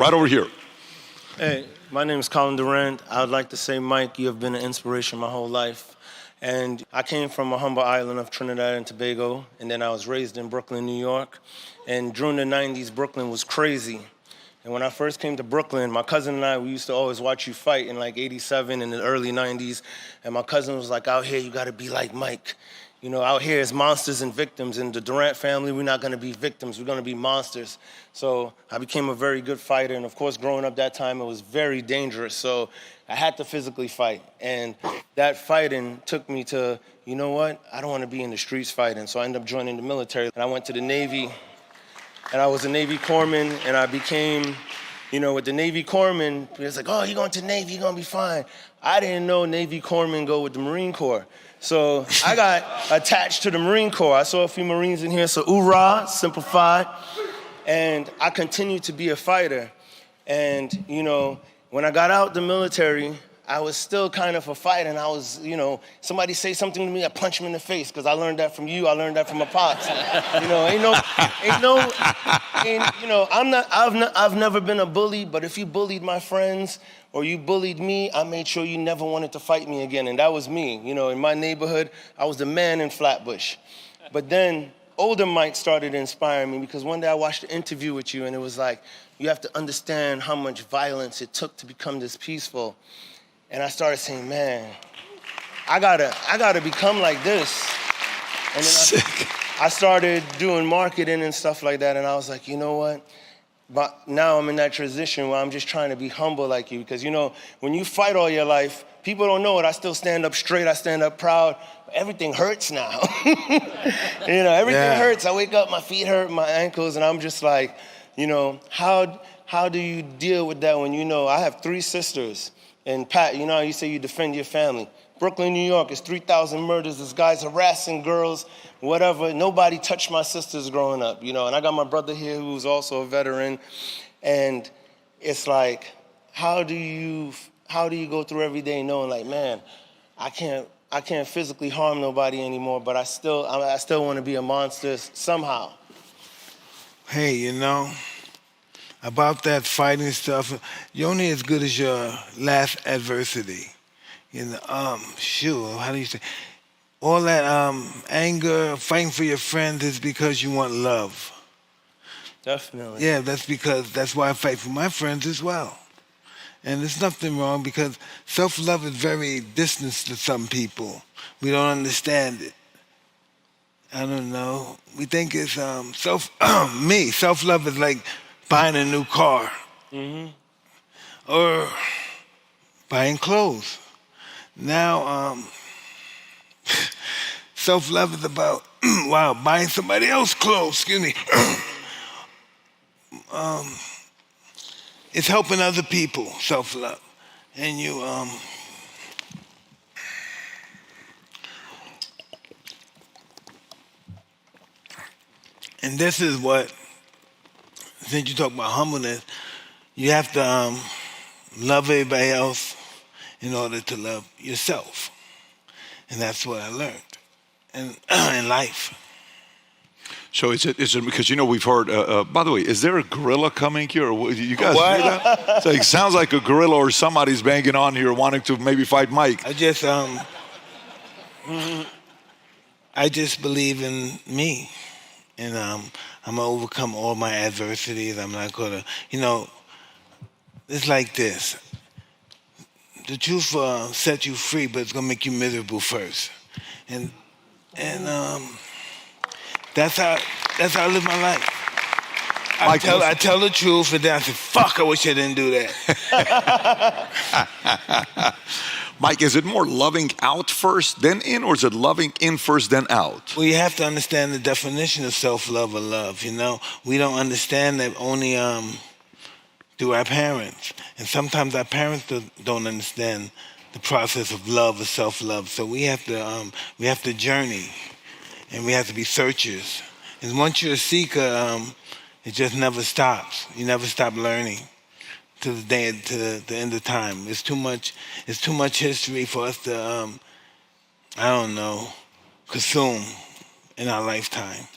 Right over here. Hey, my name is Colin Durant. I would like to say, Mike, you have been an inspiration my whole life. And I came from a humble island of Trinidad and Tobago, and then I was raised in Brooklyn, New York. And during the 90s, Brooklyn was crazy. And when I first came to Brooklyn, my cousin and I, we used to always watch you fight in like 87 in the early 90s. And my cousin was like, out here, you gotta be like Mike. You know, out here is monsters and victims. In the Durant family, we're not gonna be victims, we're gonna be monsters. So I became a very good fighter. And of course, growing up that time, it was very dangerous. So I had to physically fight. And that fighting took me to, you know what? I don't wanna be in the streets fighting. So I ended up joining the military. And I went to the Navy, and I was a Navy corpsman, and I became, you know, with the Navy corpsman, it's like, oh, you're going to the Navy, you're gonna be fine. I didn't know Navy corpsmen go with the Marine Corps. So I got attached to the Marine Corps. I saw a few Marines in here, so hoorah, simplified. And I continued to be a fighter. And, you know, when I got out the military, I was still kind of a fighter, and I was, you know, somebody say something to me, I punch him in the face, because I learned that from you, I learned that from my pops. You know, I've never been a bully, but if you bullied my friends or you bullied me, I made sure you never wanted to fight me again, and that was me. You know, in my neighborhood, I was the man in Flatbush. But then older Mike started inspiring me, because one day I watched an interview with you, and it was like, you have to understand how much violence it took to become this peaceful. And I started saying, man, I gotta become like this. And then I started doing marketing and stuff like that, and I was like, you know what? But now I'm in that transition where I'm just trying to be humble like you, because you know, when you fight all your life, people don't know it. I still stand up straight, I stand up proud. Everything hurts now. You know, everything hurts. I wake up, my feet hurt, my ankles, and I'm just like, you know, how do you deal with that when you know, I have 3 sisters. And Pat, you know how you say you defend your family. Brooklyn, New York, is 3,000 murders. There's guys harassing girls, whatever. Nobody touched my sisters growing up, you know. And I got my brother here who's also a veteran. And it's like, how do you go through every day knowing like, man, I can't physically harm nobody anymore, but I still want to be a monster somehow. Hey, you know, about that fighting stuff, you're only as good as your last adversity. You know, how do you say? All that anger, fighting for your friends is because you want love. Definitely. Yeah, that's why I fight for my friends as well. And there's nothing wrong, because self-love is very distant to some people. We don't understand it. I don't know. We think it's self-love is like buying a new car, or buying clothes. Now, self-love is about buying somebody else's clothes. Excuse me. It's helping other people. Self-love, and you and this is what. Since you talk about humbleness, you have to love everybody else in order to love yourself. And that's what I learned in life. So is it because, you know, we've heard, by the way, is there a gorilla coming here? Or you guys What? hear that? So it sounds like a gorilla or somebody's banging on here wanting to maybe fight Mike. I just believe in me. And I'm gonna overcome all my adversities. I'm not gonna, you know, it's like this. The truth will set you free, but it's gonna make you miserable first. And that's how I live my life. I tell the truth, and then I say, fuck, I wish I didn't do that. Mike, is it more loving out first, then in, or is it loving in first, then out? Well, you have to understand the definition of self-love or love, you know? We don't understand that only through our parents. And sometimes our parents don't understand the process of love or self-love. So we have to journey, and we have to be searchers. And once you're a seeker, it just never stops. You never stop learning to the end of time. It's too much history for us to consume in our lifetime.